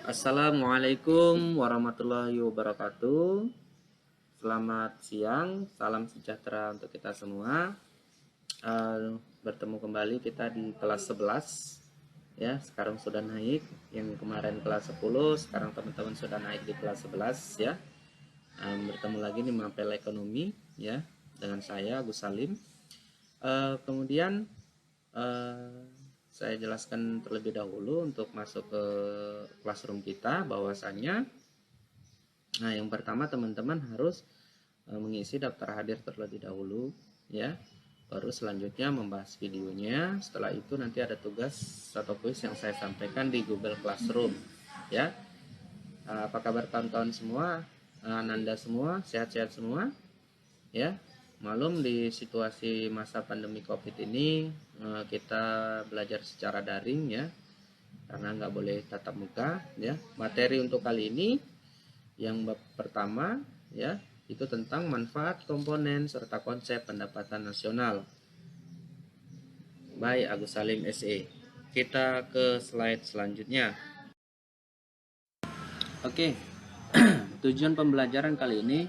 Assalamualaikum warahmatullahi wabarakatuh. Selamat siang, salam sejahtera untuk kita semua. Bertemu kembali kita di kelas 11 ya. Sekarang sudah naik, yang kemarin kelas 10, sekarang teman-teman sudah naik di kelas 11 ya. Bertemu lagi di Mapel Ekonomi ya, dengan saya Gus Salim. Kemudian saya jelaskan terlebih dahulu untuk masuk ke classroom kita bahwasannya, nah yang pertama teman-teman harus mengisi daftar hadir terlebih dahulu ya, baru selanjutnya membahas videonya. Setelah itu nanti ada tugas atau kuis yang saya sampaikan di Google Classroom ya. Apa kabar kawan-kawan semua? Ananda semua sehat-sehat semua ya. Malum di situasi masa pandemi COVID ini kita belajar secara daring ya, karena nggak boleh tatap muka ya. Materi untuk kali ini yang bab pertama ya, itu tentang manfaat komponen serta konsep pendapatan nasional by Agus Salim SE. Kita ke slide selanjutnya. Oke. Tujuan pembelajaran kali ini,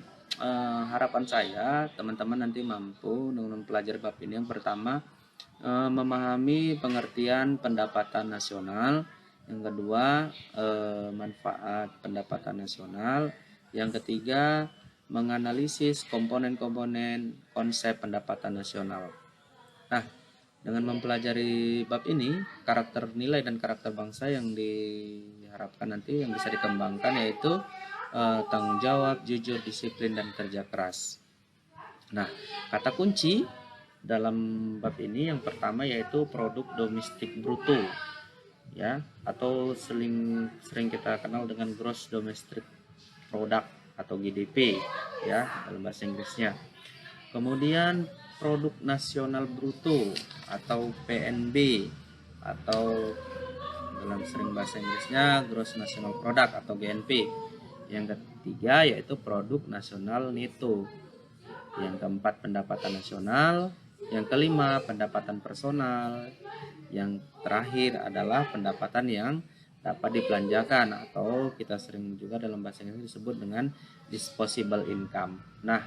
harapan saya teman-teman nanti mampu dengan mempelajari bab ini. Yang pertama, memahami pengertian pendapatan nasional. Yang kedua, manfaat pendapatan nasional. Yang ketiga, menganalisis komponen-komponen konsep pendapatan nasional. Nah, dengan mempelajari bab ini, karakter nilai dan karakter bangsa yang diharapkan nanti yang bisa dikembangkan yaitu tanggung jawab, jujur, disiplin, dan kerja keras. Nah, kata kunci dalam bab ini yang pertama yaitu produk domestik bruto ya, atau sering kita kenal dengan gross domestic product atau GDP ya dalam bahasa Inggrisnya. Kemudian produk nasional bruto atau PNB, atau dalam sering bahasa Inggrisnya gross national product atau GNP. Yang ketiga yaitu produk nasional neto. Yang keempat pendapatan nasional. Yang kelima pendapatan personal. Yang terakhir adalah pendapatan yang dapat dibelanjakan atau kita sering juga dalam bahasa Inggris disebut dengan disposable income. Nah,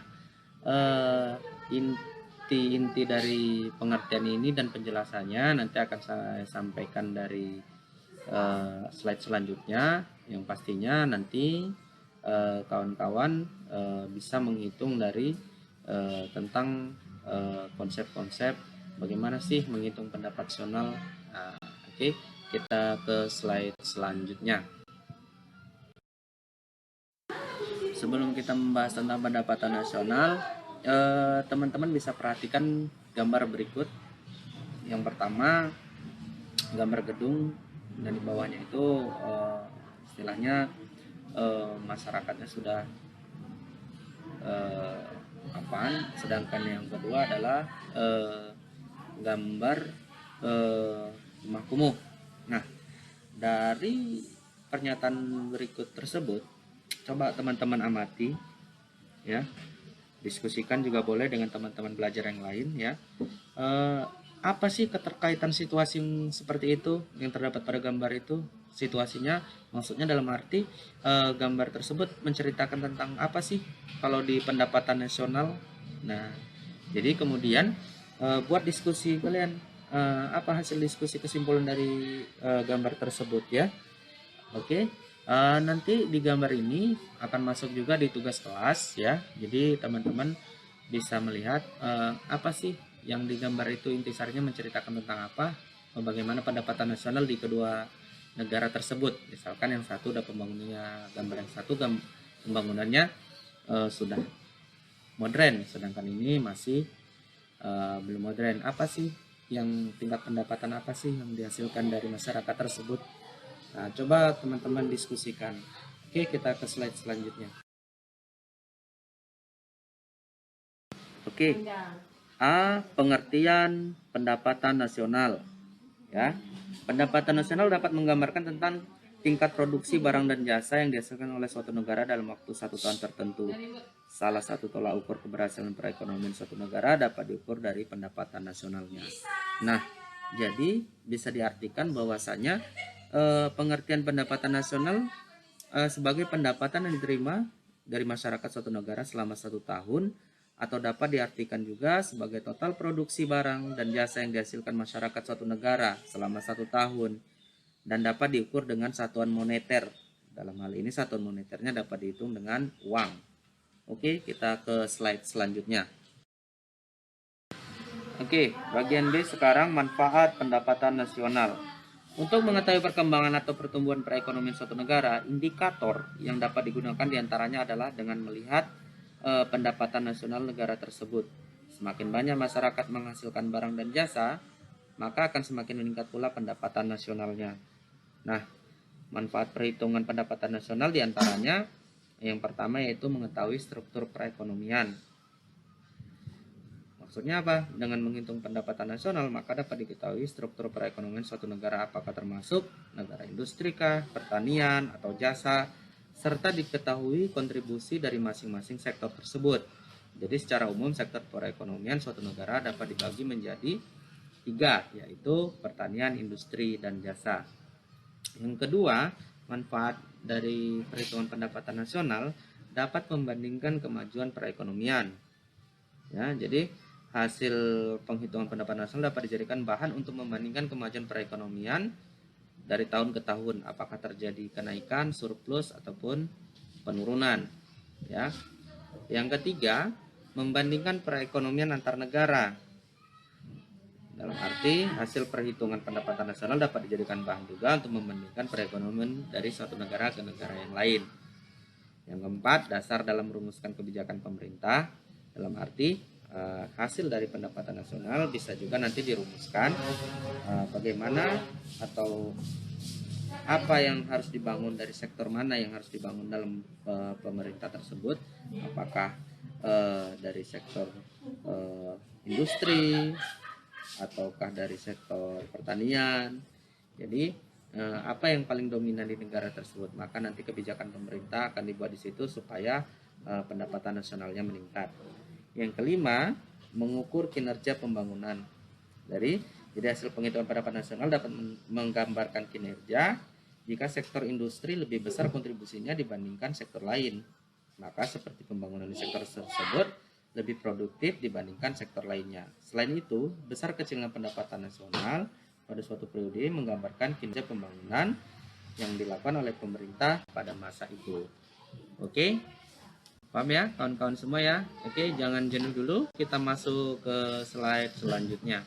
inti dari pengertian ini dan penjelasannya nanti akan saya sampaikan dari slide selanjutnya, yang pastinya nanti kawan-kawan bisa menghitung dari tentang konsep-konsep bagaimana sih menghitung pendapat nasional. Oke, kita ke slide selanjutnya. Sebelum kita membahas tentang pendapatan nasional, teman-teman bisa perhatikan gambar berikut. Yang pertama, gambar gedung, dan di bawahnya itu istilahnya masyarakatnya sudah apaan. Sedangkan yang kedua adalah gambar rumah kumuh. Nah, dari pernyataan berikut tersebut, coba teman-teman amati ya, diskusikan juga boleh dengan teman-teman belajar yang lain ya. Apa sih keterkaitan situasi yang seperti itu yang terdapat pada gambar itu? Situasinya maksudnya dalam arti gambar tersebut menceritakan tentang apa sih kalau di pendapatan nasional. Nah, jadi kemudian buat diskusi kalian, apa hasil diskusi kesimpulan dari gambar tersebut ya. Oke. Nanti di gambar ini akan masuk juga di tugas kelas ya. Jadi teman-teman bisa melihat apa sih yang digambar itu, intisarinya menceritakan tentang apa, bagaimana pendapatan nasional di kedua negara tersebut. Misalkan yang satu udah pembangunannya, gambar yang satu pembangunannya sudah modern, sedangkan ini masih belum modern. Apa sih yang tingkat pendapatan apa sih yang dihasilkan dari masyarakat tersebut? Nah, coba teman-teman diskusikan. Oke, kita ke slide selanjutnya. Oke. A. Pengertian pendapatan nasional. Ya. Pendapatan nasional dapat menggambarkan tentang tingkat produksi barang dan jasa yang dihasilkan oleh suatu negara dalam waktu 1 tahun tertentu. Salah satu tolak ukur keberhasilan perekonomian suatu negara dapat diukur dari pendapatan nasionalnya. Nah, jadi bisa diartikan bahwasanya pengertian pendapatan nasional sebagai pendapatan yang diterima dari masyarakat suatu negara selama 1 tahun, atau dapat diartikan juga sebagai total produksi barang dan jasa yang dihasilkan masyarakat suatu negara selama 1 tahun, dan dapat diukur dengan satuan moneter. Dalam hal ini satuan moneternya dapat dihitung dengan uang. Oke, kita ke slide selanjutnya. Oke, bagian B sekarang manfaat pendapatan nasional. Untuk mengetahui perkembangan atau pertumbuhan perekonomian suatu negara, indikator yang dapat digunakan diantaranya adalah dengan melihat pendapatan nasional negara tersebut. Semakin banyak masyarakat menghasilkan barang dan jasa, maka akan semakin meningkat pula pendapatan nasionalnya. Nah, manfaat perhitungan pendapatan nasional diantaranya yang pertama yaitu mengetahui struktur perekonomian. Maksudnya apa? Dengan menghitung pendapatan nasional, maka dapat diketahui struktur perekonomian suatu negara, apakah termasuk negara industri kah, pertanian, atau jasa, serta diketahui kontribusi dari masing-masing sektor tersebut. Jadi secara umum sektor perekonomian suatu negara dapat dibagi menjadi 3, yaitu pertanian, industri, dan jasa. Yang kedua, manfaat dari perhitungan pendapatan nasional dapat membandingkan kemajuan perekonomian. Ya, jadi hasil penghitungan pendapatan nasional dapat dijadikan bahan untuk membandingkan kemajuan perekonomian dari tahun ke tahun, apakah terjadi kenaikan, surplus, ataupun penurunan. Ya. Yang ketiga, membandingkan perekonomian antar negara. Dalam arti hasil perhitungan pendapatan nasional dapat dijadikan bahan juga untuk membandingkan perekonomian dari suatu negara ke negara yang lain. Yang keempat, dasar dalam merumuskan kebijakan pemerintah. Dalam arti hasil dari pendapatan nasional bisa juga nanti dirumuskan bagaimana atau apa yang harus dibangun, dari sektor mana yang harus dibangun dalam pemerintah tersebut, apakah dari sektor industri ataukah dari sektor pertanian. Jadi apa yang paling dominan di negara tersebut, maka nanti kebijakan pemerintah akan dibuat di situ supaya pendapatan nasionalnya meningkat. Yang kelima, mengukur kinerja pembangunan. Jadi hasil penghitungan pendapatan nasional dapat menggambarkan kinerja jika sektor industri lebih besar kontribusinya dibandingkan sektor lain. Maka seperti pembangunan di sektor tersebut lebih produktif dibandingkan sektor lainnya. Selain itu, besar kecilnya pendapatan nasional pada suatu periode menggambarkan kinerja pembangunan yang dilakukan oleh pemerintah pada masa itu. Oke? Paham ya kawan-kawan semua ya? Oke, jangan jenuh dulu, kita masuk ke slide selanjutnya.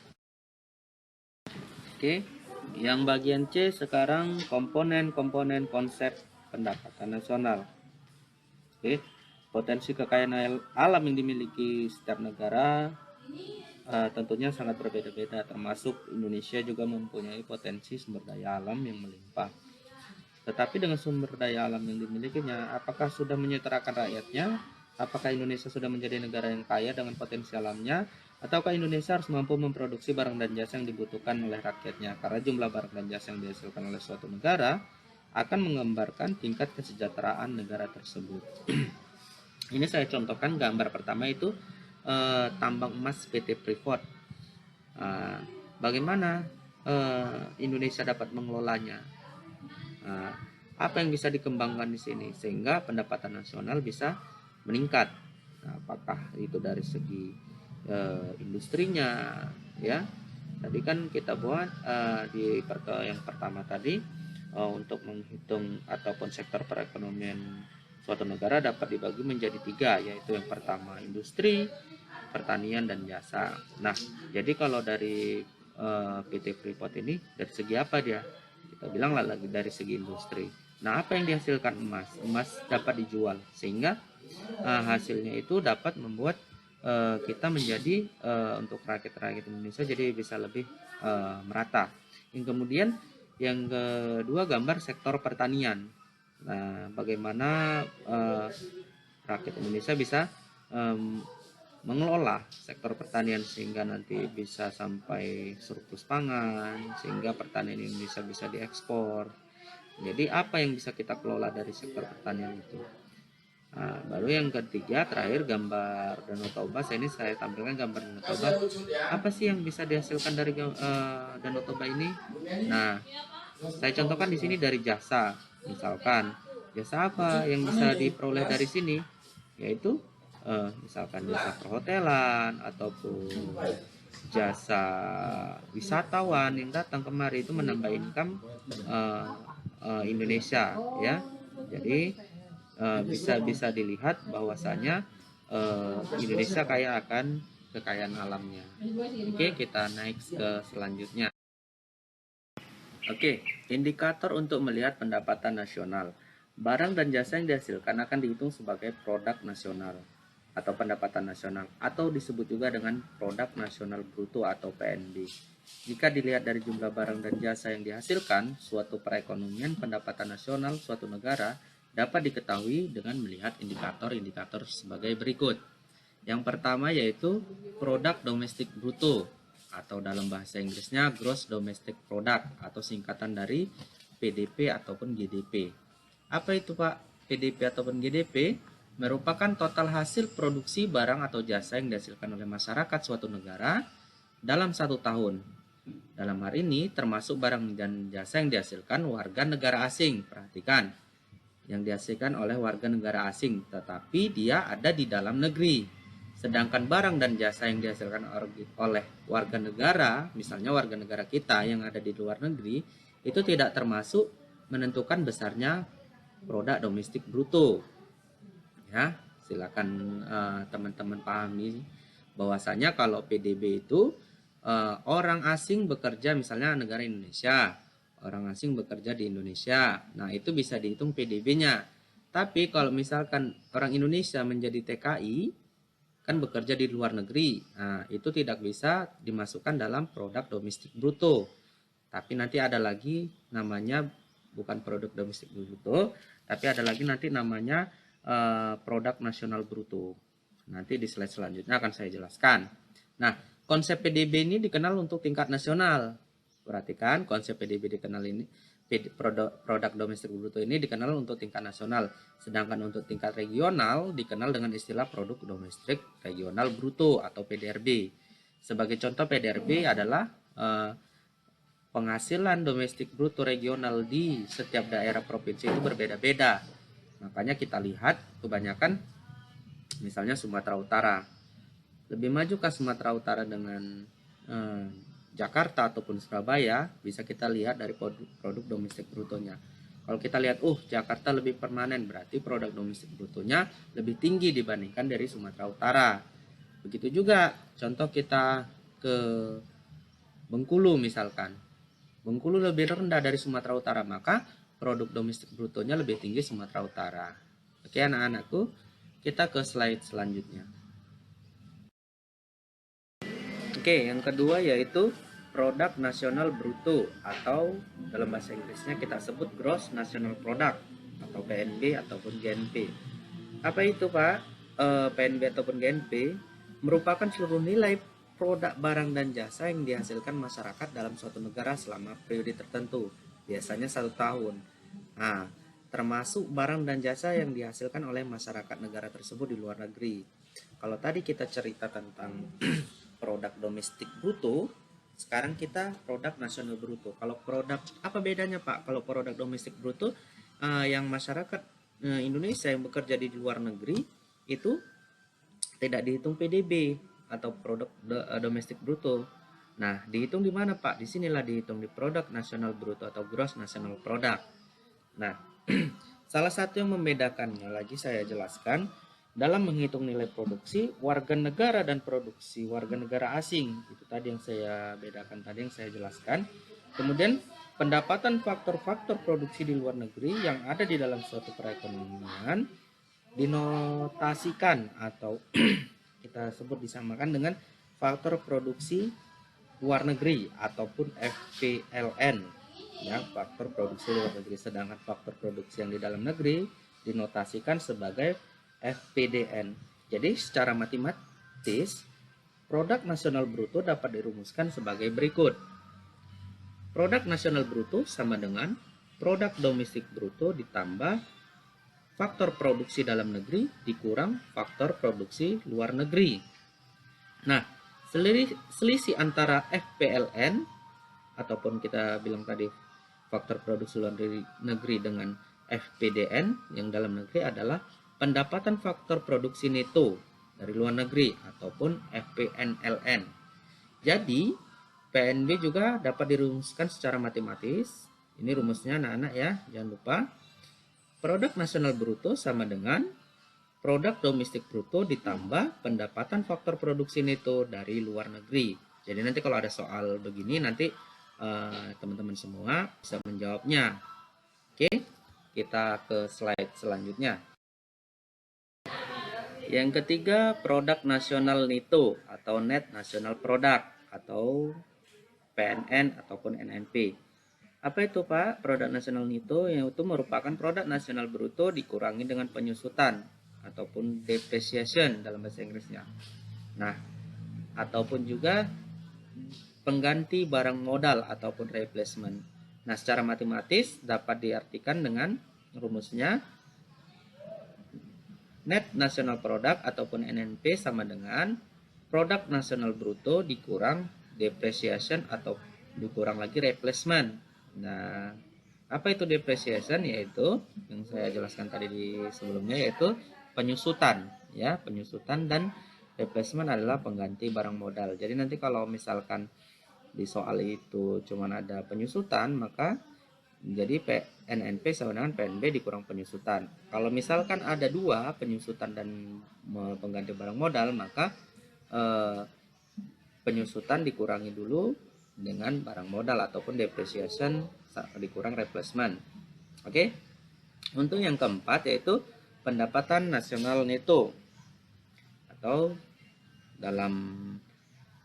Oke, yang bagian C sekarang komponen-komponen konsep pendapatan nasional. Oke, potensi kekayaan alam yang dimiliki setiap negara tentunya sangat berbeda-beda, termasuk Indonesia juga mempunyai potensi sumber daya alam yang melimpah. Tetapi dengan sumber daya alam yang dimilikinya, apakah sudah menyetarakan rakyatnya? Apakah Indonesia sudah menjadi negara yang kaya dengan potensi alamnya? Ataukah Indonesia harus mampu memproduksi barang dan jasa yang dibutuhkan oleh rakyatnya? Karena jumlah barang dan jasa yang dihasilkan oleh suatu negara akan menggambarkan tingkat kesejahteraan negara tersebut. Ini saya contohkan gambar pertama itu tambang emas PT Freeport. Bagaimana Indonesia dapat mengelolanya? Apa yang bisa dikembangkan di sini sehingga pendapatan nasional bisa meningkat? Apakah itu dari segi industrinya, ya? Tadi kan kita buat di yang pertama tadi untuk menghitung ataupun sektor perekonomian suatu negara dapat dibagi menjadi 3, yaitu yang pertama industri, pertanian, dan jasa. Nah, jadi kalau dari PT Freeport ini dari segi apa dia? Kita bilanglah lagi dari segi industri. Nah, apa yang dihasilkan emas? Emas dapat dijual sehingga hasilnya itu dapat membuat kita menjadi untuk rakyat Indonesia jadi bisa lebih merata. Yang kemudian yang kedua gambar sektor pertanian. Nah, bagaimana rakyat Indonesia bisa mengelola sektor pertanian sehingga nanti bisa sampai surplus pangan, sehingga pertanian Indonesia bisa diekspor. Jadi apa yang bisa kita kelola dari sektor pertanian itu? Nah, baru yang ketiga terakhir gambar Danau Toba. Ini saya tampilkan gambar Danau Toba. Apa sih yang bisa dihasilkan dari Danau Toba ini? Nah, Saya contohkan di sini dari jasa. Misalkan jasa apa yang bisa diperoleh dari sini? Yaitu misalkan jasa perhotelan ataupun jasa wisatawan yang datang kemari itu menambah income Indonesia ya. Jadi bisa dilihat bahwasanya Indonesia kaya akan kekayaan alamnya. Oke, kita next ke selanjutnya. Oke, indikator untuk melihat pendapatan nasional. Barang dan jasa yang dihasilkan akan dihitung sebagai produk nasional atau pendapatan nasional, atau disebut juga dengan produk nasional bruto atau PNB. Jika dilihat dari jumlah barang dan jasa yang dihasilkan, suatu perekonomian pendapatan nasional suatu negara dapat diketahui dengan melihat indikator-indikator sebagai berikut. Yang pertama yaitu produk domestik bruto atau dalam bahasa Inggrisnya Gross Domestic Product atau singkatan dari PDP ataupun GDP. Apa itu Pak? PDP ataupun GDP merupakan total hasil produksi barang atau jasa yang dihasilkan oleh masyarakat suatu negara dalam satu tahun. Dalam hal ini termasuk barang dan jasa yang dihasilkan warga negara asing. Perhatikan, yang dihasilkan oleh warga negara asing, tetapi dia ada di dalam negeri. Sedangkan barang dan jasa yang dihasilkan oleh warga negara, misalnya warga negara kita yang ada di luar negeri, itu tidak termasuk menentukan besarnya produk domestik bruto. Ya, silakan teman-teman pahami bahwasanya kalau PDB itu orang asing bekerja, misalnya negara Indonesia, orang asing bekerja di Indonesia, nah itu bisa dihitung PDB-nya. Tapi kalau misalkan orang Indonesia menjadi TKI, kan bekerja di luar negeri, nah itu tidak bisa dimasukkan dalam produk domestik bruto. Tapi nanti ada lagi namanya bukan produk domestik bruto, tapi ada lagi nanti namanya produk nasional bruto. Nanti di slide selanjutnya akan saya jelaskan. Nah, konsep PDB ini dikenal untuk tingkat nasional. Perhatikan, konsep PDB dikenal ini, produk domestik bruto ini dikenal untuk tingkat nasional. Sedangkan untuk tingkat regional dikenal dengan istilah produk domestik regional bruto atau PDRB. Sebagai contoh, PDRB adalah penghasilan domestik bruto regional di setiap daerah provinsi itu berbeda-beda. Makanya kita lihat kebanyakan misalnya Sumatera Utara. Lebih maju ke Sumatera Utara dengan Jakarta ataupun Surabaya, bisa kita lihat dari produk domestik brutonya. Kalau kita lihat, Jakarta lebih permanen, berarti produk domestik brutonya lebih tinggi dibandingkan dari Sumatera Utara. Begitu juga contoh kita ke Bengkulu misalkan. Bengkulu lebih rendah dari Sumatera Utara, maka produk domestik brutonya lebih tinggi Sumatera Utara. Oke anak-anakku, kita ke slide selanjutnya. Oke, yang kedua yaitu produk nasional bruto atau dalam bahasa Inggrisnya kita sebut gross national product atau PNB ataupun GNP. Apa itu Pak? PNB ataupun GNP merupakan seluruh nilai produk barang dan jasa yang dihasilkan masyarakat dalam suatu negara selama periode tertentu, biasanya 1 tahun. Nah, termasuk barang dan jasa yang dihasilkan oleh masyarakat negara tersebut di luar negeri. Kalau tadi kita cerita tentang produk domestik bruto, sekarang kita produk nasional bruto. Kalau produk, apa bedanya Pak? Kalau produk domestik bruto yang masyarakat Indonesia yang bekerja di luar negeri itu tidak dihitung PDB atau produk domestik bruto. Nah, dihitung di mana Pak? Disinilah dihitung di produk nasional bruto atau gross national product. Nah, salah satu yang membedakannya lagi saya jelaskan dalam menghitung nilai produksi warga negara dan produksi warga negara asing. Itu tadi yang saya bedakan, tadi yang saya jelaskan. Kemudian pendapatan faktor-faktor produksi di luar negeri yang ada di dalam suatu perekonomian dinotasikan atau kita sebut disamakan dengan faktor produksi luar negeri ataupun FPLN, ya, faktor produksi luar negeri. Sedangkan faktor produksi yang di dalam negeri dinotasikan sebagai FPDN. Jadi secara matematis produk nasional bruto dapat dirumuskan sebagai berikut. Produk nasional bruto sama dengan produk domestik bruto ditambah faktor produksi dalam negeri dikurang faktor produksi luar negeri. Nah, selisih antara FPLN ataupun kita bilang tadi faktor produksi luar negeri dengan FPDN yang dalam negeri adalah pendapatan faktor produksi neto dari luar negeri ataupun FPNLN. Jadi PNB juga dapat dirumuskan secara matematis. Ini rumusnya anak-anak ya, jangan lupa. Produk nasional bruto sama dengan produk domestik bruto ditambah pendapatan faktor produksi neto dari luar negeri. Jadi nanti kalau ada soal begini nanti teman-teman semua bisa menjawabnya. Oke, kita ke slide selanjutnya. Yang ketiga, produk nasional neto atau net national product atau PNN ataupun NNP. Apa itu Pak? Produk nasional neto yaitu merupakan produk nasional bruto dikurangi dengan penyusutan ataupun depreciation dalam bahasa Inggrisnya. Nah, ataupun juga pengganti barang modal ataupun replacement. Nah, secara matematis dapat diartikan dengan rumusnya net national product ataupun NNP sama dengan produk nasional bruto dikurang depreciation atau dikurang lagi replacement. Nah, apa itu depreciation? Yaitu yang saya jelaskan tadi di sebelumnya, yaitu penyusutan ya, penyusutan, dan replacement adalah pengganti barang modal. Jadi nanti kalau misalkan di soal itu cuma ada penyusutan, maka jadi NNP sama dengan PNB dikurang penyusutan. Kalau misalkan ada dua, penyusutan dan pengganti barang modal, maka penyusutan dikurangi dulu dengan barang modal ataupun depreciation dikurang replacement. Oke. Untuk yang keempat yaitu pendapatan nasional neto atau dalam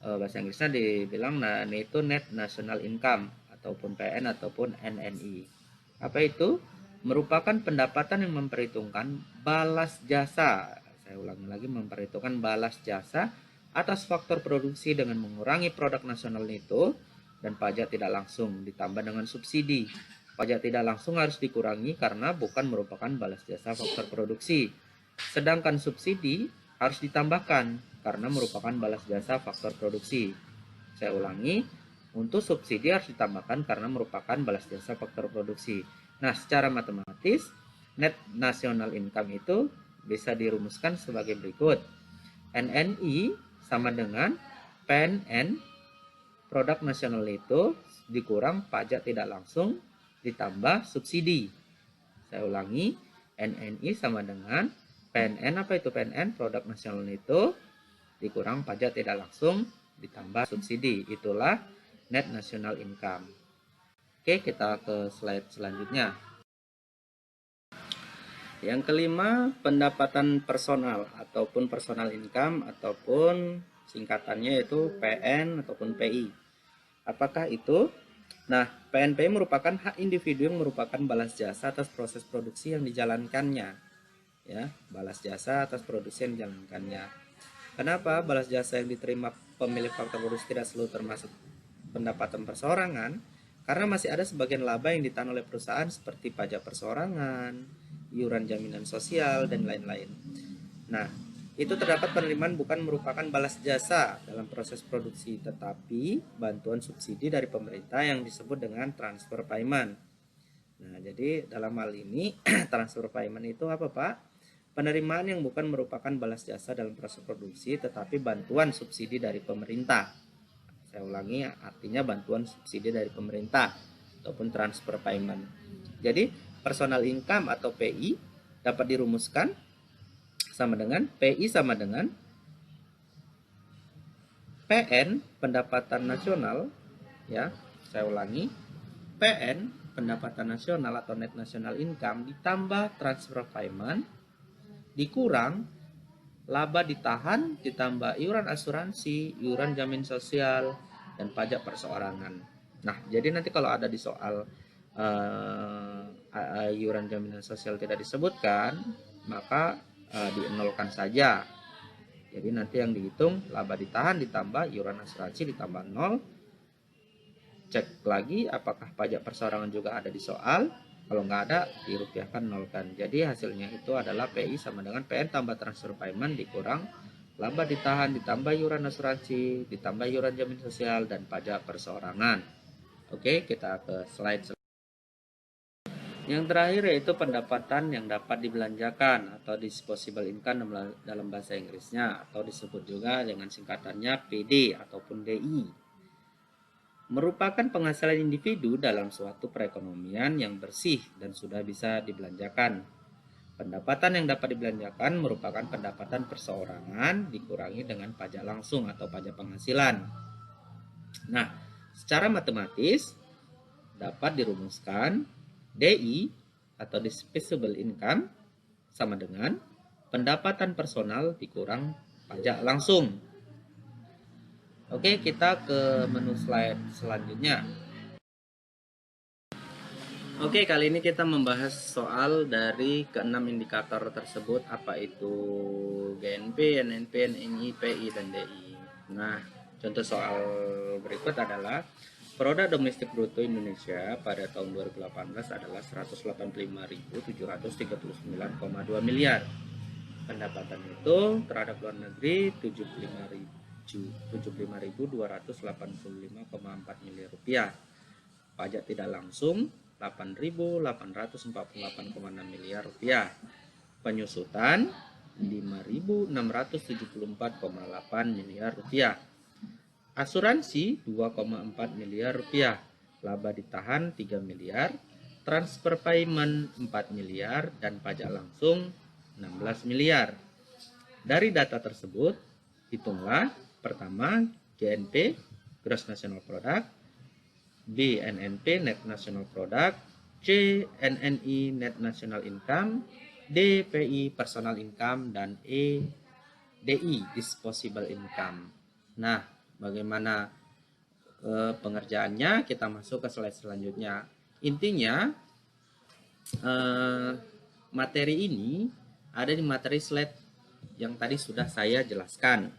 bahasa Inggrisnya dibilang neto net national income ataupun PN ataupun NNI. Apa itu? Merupakan pendapatan yang memperhitungkan balas jasa. Saya ulangi lagi, memperhitungkan balas jasa atas faktor produksi dengan mengurangi produk nasional neto dan pajak tidak langsung ditambah dengan subsidi. Pajak tidak langsung harus dikurangi karena bukan merupakan balas jasa faktor produksi. Sedangkan subsidi harus ditambahkan karena merupakan balas jasa faktor produksi. Saya ulangi, untuk subsidi harus ditambahkan karena merupakan balas jasa faktor produksi. Nah, secara matematis, net national income itu bisa dirumuskan sebagai berikut. NNI sama dengan PNN, produk nasional itu dikurang pajak tidak langsung ditambah subsidi. Saya ulangi, NNI sama dengan PNN. Apa itu PNN? Produk nasional itu dikurang pajak tidak langsung ditambah subsidi. Itulah net national income. Oke, kita ke slide selanjutnya. Yang kelima, pendapatan personal ataupun personal income ataupun singkatannya yaitu PN ataupun PI. Apakah itu? Nah, PNPI merupakan hak individu yang merupakan balas jasa atas proses produksi yang dijalankannya. Ya, balas jasa atas produksi yang dijalankannya. Kenapa balas jasa yang diterima pemilik faktor produksi tidak selalu termasuk pendapatan perseorangan? Karena masih ada sebagian laba yang ditahan oleh perusahaan seperti pajak perseorangan, iuran jaminan sosial, dan lain-lain. Nah, itu terdapat penerimaan bukan merupakan balas jasa dalam proses produksi, tetapi bantuan subsidi dari pemerintah yang disebut dengan transfer payment. Nah, jadi dalam hal ini transfer payment itu apa, Pak? Penerimaan yang bukan merupakan balas jasa dalam proses produksi, tetapi bantuan subsidi dari pemerintah. Saya ulangi, artinya bantuan subsidi dari pemerintah ataupun transfer payment. Jadi, personal income atau PI dapat dirumuskan sama dengan PI sama dengan PN pendapatan nasional ya. Saya ulangi, PN pendapatan nasional atau net national income ditambah transfer payment dikurang laba ditahan ditambah iuran asuransi, iuran jaminan sosial, dan pajak perseorangan. Nah, jadi nanti kalau ada di soal iuran jaminan sosial tidak disebutkan, maka dienolkan saja. Jadi nanti yang dihitung laba ditahan ditambah iuran asuransi ditambah 0. Cek lagi apakah pajak perseorangan juga ada di soal. Kalau nggak ada, dirupiahkan nolkan. Jadi hasilnya itu adalah PI sama dengan PN tambah transfer payment dikurang laba ditahan ditambah iuran asuransi ditambah iuran jaminan sosial dan pajak perseorangan. Oke, kita ke slide selanjutnya. Yang terakhir yaitu pendapatan yang dapat dibelanjakan atau disposable income dalam bahasa Inggrisnya, atau disebut juga dengan singkatannya PD ataupun DI. Merupakan penghasilan individu dalam suatu perekonomian yang bersih dan sudah bisa dibelanjakan. Pendapatan yang dapat dibelanjakan merupakan pendapatan perseorangan dikurangi dengan pajak langsung atau pajak penghasilan. Nah, secara matematis dapat dirumuskan DI atau disposable income sama dengan pendapatan personal dikurang pajak langsung. Oke, kita ke menu slide selanjutnya. Oke, kali ini kita membahas soal dari keenam indikator tersebut, apa itu GNP, NNP, NNI, PI, dan DI. Nah, contoh soal berikut adalah produk domestik bruto Indonesia pada tahun 2018 adalah 185.739,2 miliar. Pendapatan itu terhadap luar negeri 75.285,4 miliar rupiah. Pajak tidak langsung 8.848,6 miliar rupiah. Penyusutan 5.674,8 miliar rupiah. Asuransi 2,4 miliar rupiah. Laba ditahan 3 miliar. Transfer payment 4 miliar dan pajak langsung 16 miliar. Dari data tersebut, hitunglah pertama GNP, Gross National Product, B. NNP, Net National Product, C. NNI, Net National Income, D. PI, Personal Income, dan E. DI, Disposable Income. Nah, bagaimana pengerjaannya? Kita masuk ke slide selanjutnya. Intinya, materi ini ada di materi slide yang tadi sudah saya jelaskan.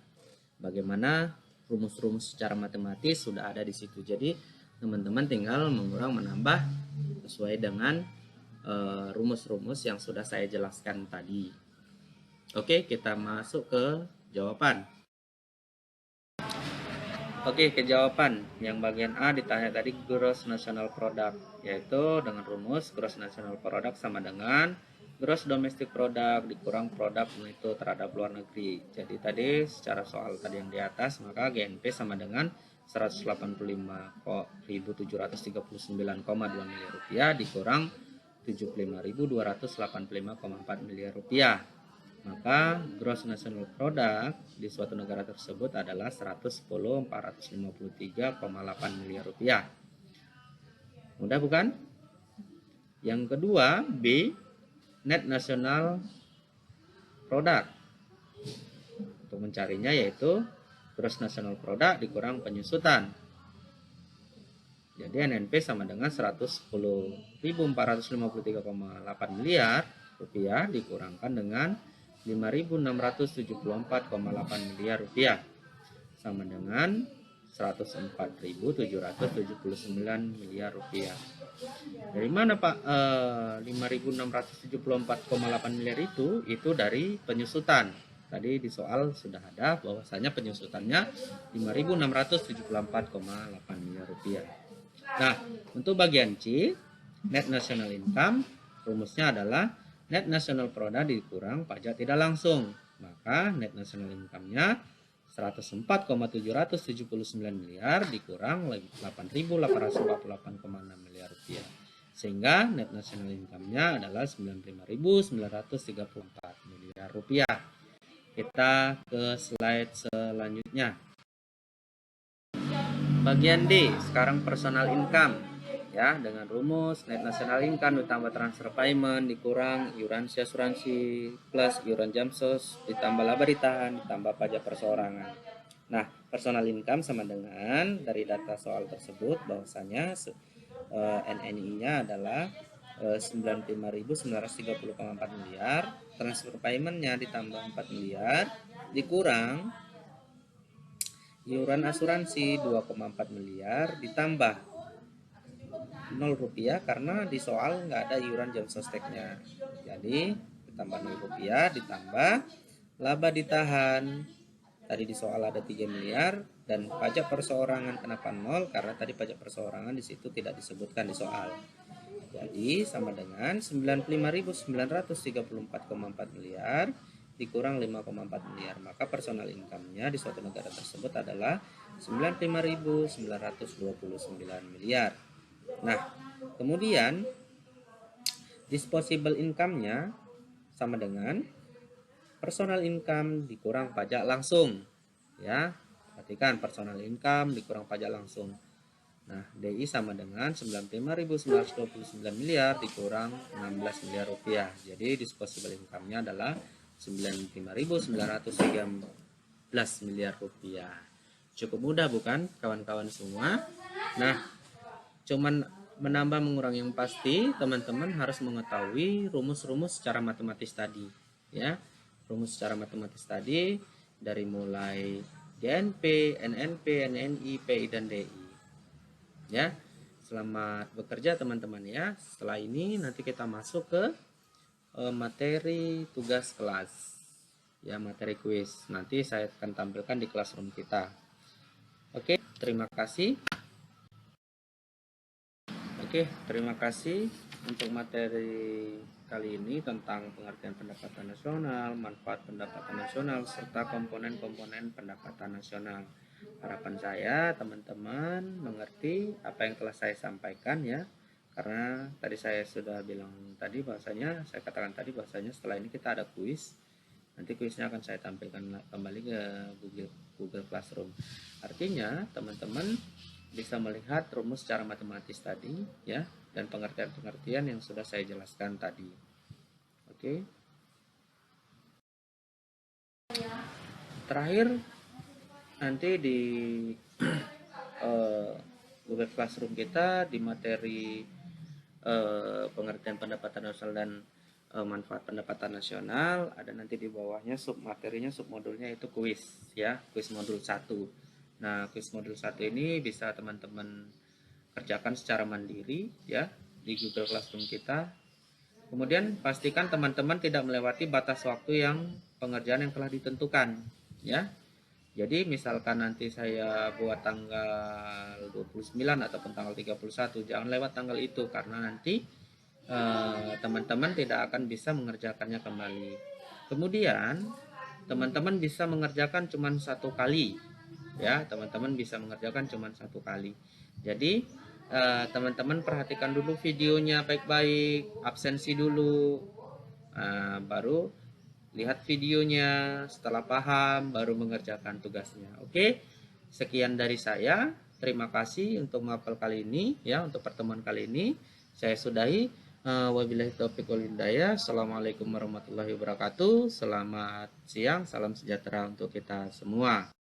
Bagaimana rumus-rumus secara matematis sudah ada di situ. Jadi teman-teman tinggal mengurang menambah sesuai dengan rumus-rumus yang sudah saya jelaskan tadi. Oke, kita masuk ke jawaban. Oke, ke jawaban. Yang bagian A ditanya tadi Gross National Product, yaitu dengan rumus Gross National Product sama dengan Gross Domestic Product dikurang produk itu terhadap luar negeri. Jadi tadi secara soal tadi yang di atas, maka GNP sama dengan 185.739,2 miliar rupiah dikurang 75.285,4 miliar rupiah. Maka gross national product di suatu negara tersebut adalah 110.453,8 miliar rupiah. Mudah bukan? Yang kedua, B, net national product. Untuk mencarinya yaitu gross national product dikurang penyusutan. Jadi NNP sama dengan 110.453,8 miliar rupiah dikurangkan dengan 5.674,8 miliar rupiah sama dengan 104.779 miliar rupiah. Dari mana Pak 5.674,8 miliar itu dari penyusutan. Tadi di soal sudah ada bahwasanya penyusutannya 5.674,8 miliar rupiah. Nah, untuk bagian C, net national income, rumusnya adalah net national product dikurang pajak tidak langsung. Maka net national income-nya 104,779 miliar dikurang 8.848,6 miliar rupiah. Sehingga net national income-nya adalah 95.934 miliar rupiah. Kita ke slide selanjutnya. Bagian D, sekarang personal income. Ya, dengan rumus net national income ditambah transfer payment dikurang iuran asuransi plus iuran jamsos ditambah laba ditahan ditambah pajak perseorangan. Nah, personal income sama dengan dari data soal tersebut bahwasanya NNI-nya adalah 95.930,4 miliar, transfer payment-nya ditambah 4 miliar dikurang iuran asuransi 2,4 miliar ditambah 0 rupiah karena di soal nggak ada iuran jam sosteknya. Jadi ditambah 0 rupiah ditambah laba ditahan. Tadi di soal ada 3 miliar dan pajak perseorangan kenapa 0? Karena tadi pajak perseorangan di situ tidak disebutkan di soal. Jadi sama dengan 95.934,4 miliar dikurang 5,4 miliar. Maka personal income-nya di suatu negara tersebut adalah 95.929 miliar. Nah, kemudian disposable income-nya sama dengan personal income dikurang pajak langsung. Ya, perhatikan personal income dikurang pajak langsung. Nah, DI sama dengan 95.929 miliar dikurang 16 miliar rupiah. Jadi disposable income-nya adalah 95.913 miliar rupiah. Cukup mudah bukan kawan-kawan semua? Nah, cuman menambah mengurangi yang pasti, teman-teman harus mengetahui rumus-rumus secara matematis tadi, ya. Rumus secara matematis tadi dari mulai GNP, NNP, NNI, PI dan DI. Ya. Selamat bekerja teman-teman ya. Setelah ini nanti kita masuk ke materi tugas kelas. Ya, materi kuis. Nanti saya akan tampilkan di classroom kita. Oke, terima kasih. Oke, terima kasih untuk materi kali ini tentang pengertian pendapatan nasional, manfaat pendapatan nasional, serta komponen-komponen pendapatan nasional. Harapan saya teman-teman mengerti apa yang telah saya sampaikan ya. Karena tadi saya sudah bilang tadi bahwasanya, saya katakan tadi bahwasanya setelah ini kita ada kuis. Nanti kuisnya akan saya tampilkan kembali ke Google Classroom. Artinya teman-teman bisa melihat rumus secara matematis tadi ya, dan pengertian-pengertian yang sudah saya jelaskan tadi. Oke. Terakhir nanti di Google Classroom kita di materi pengertian pendapatan nasional dan manfaat pendapatan nasional, ada nanti di bawahnya submaterinya, submodulnya itu kuis ya, kuis modul 1. Nah, kuis modul 1 ini bisa teman-teman kerjakan secara mandiri ya di Google Classroom kita. Kemudian pastikan teman-teman tidak melewati batas waktu yang pengerjaan yang telah ditentukan ya. Jadi misalkan nanti saya buat tanggal 29 ataupun tanggal 31, jangan lewat tanggal itu karena nanti teman-teman tidak akan bisa mengerjakannya kembali. Kemudian teman-teman bisa mengerjakan cuma satu kali ya, teman-teman bisa mengerjakan cuma satu kali. Jadi teman-teman perhatikan dulu videonya baik-baik, absensi dulu, baru lihat videonya, setelah paham baru mengerjakan tugasnya. Oke, sekian dari saya. Terima kasih untuk mapel kali ini ya, untuk pertemuan kali ini saya sudahi. Wabillahi taufiq wal hidayah. Assalamualaikum warahmatullahi wabarakatuh. Selamat siang, salam sejahtera untuk kita semua.